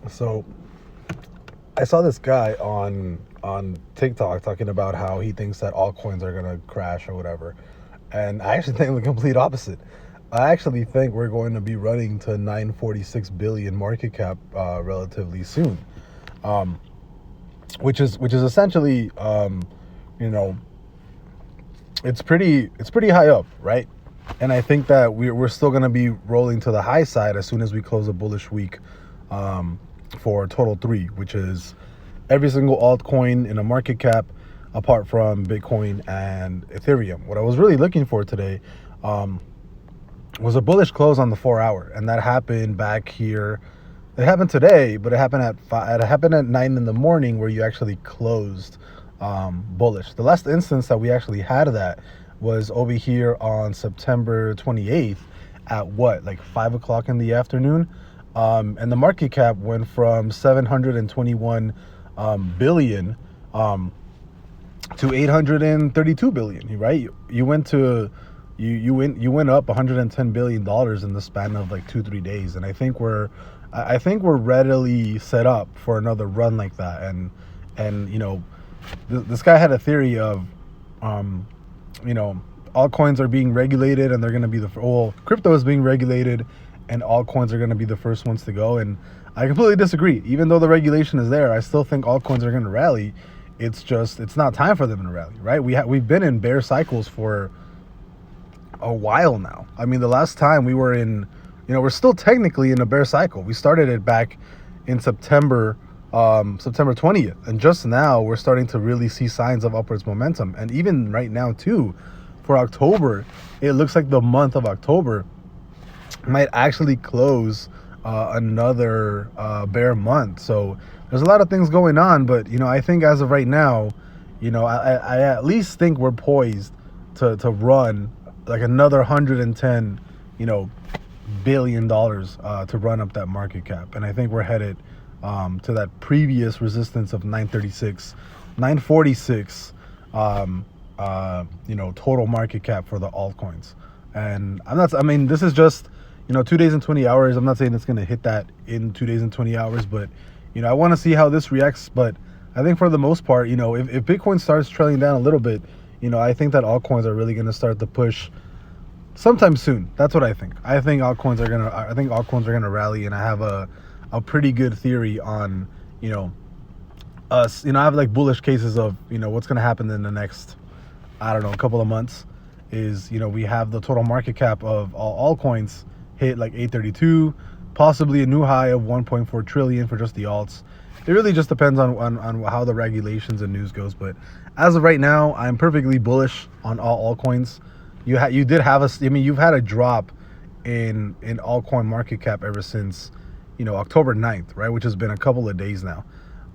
So I saw this guy on TikTok talking about how he thinks that altcoins are gonna crash or whatever, and I actually think the complete opposite. I actually think we're going to be running to 946 billion market cap relatively soon, um, which is essentially, you know, it's pretty high up, right? And I think that we're still going to be rolling to the high side as soon as we close a bullish week um, for TOTAL3, which is every single altcoin in a market cap apart from Bitcoin and Ethereum. What I was really looking for today um, was a bullish close on the 4 hour, and that happened back here. It happened today, but it happened at 5. It happened at 9 in the morning, where you actually closed bullish. The last instance that we actually had of that was over here on September 28th at what, like 5 o'clock in the afternoon, and the market cap went from 721 billion to 832 billion. Right? You went to you went up 110 billion dollars in the span of like 2-3 days, and I think we're readily set up for another run like that. And this guy had a theory of you know altcoins are being regulated, and they're going to be crypto is being regulated, and altcoins are going to be the first ones to go. And I completely disagree. Even though the regulation is there, I still think altcoins are going to rally. It's not time for them to rally, right? We've been in bear cycles for a while now. I mean, the last time we were in, we're still technically in a bear cycle. We started it back in September 20th, and just now we're starting to really see signs of upwards momentum. And even right now too, for October, it looks like the month of October might actually close another bear month. So there's a lot of things going on, but I think as of right now, I at least think we're poised to run like another 110 billion dollars to run up that market cap. And I think we're headed to that previous resistance of 946 total market cap for the altcoins. And this is just 2 days and 20 hours. I'm not saying it's going to hit that in 2 days and 20 hours, but I want to see how this reacts. But I think for the most part, if Bitcoin starts trailing down a little bit, I think that altcoins are really going to start to push sometime soon. That's what I think. I think altcoins are gonna rally, and I have a pretty good theory on us. I have like bullish cases of what's gonna happen in the next, I don't know, a couple of months. Is we have the total market cap of all altcoins hit like 832, possibly a new high of 1.4 trillion for just the alts. It really just depends on how the regulations and news goes. But as of right now, I'm perfectly bullish on all altcoins. You've had a drop in altcoin market cap ever since October 9th, right? Which has been a couple of days now.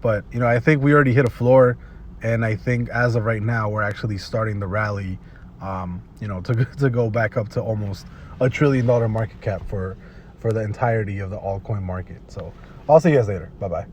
But I think we already hit a floor, and I think as of right now we're actually starting the rally to go back up to almost $1 trillion market cap for the entirety of the altcoin market. So I'll see you guys later. Bye bye.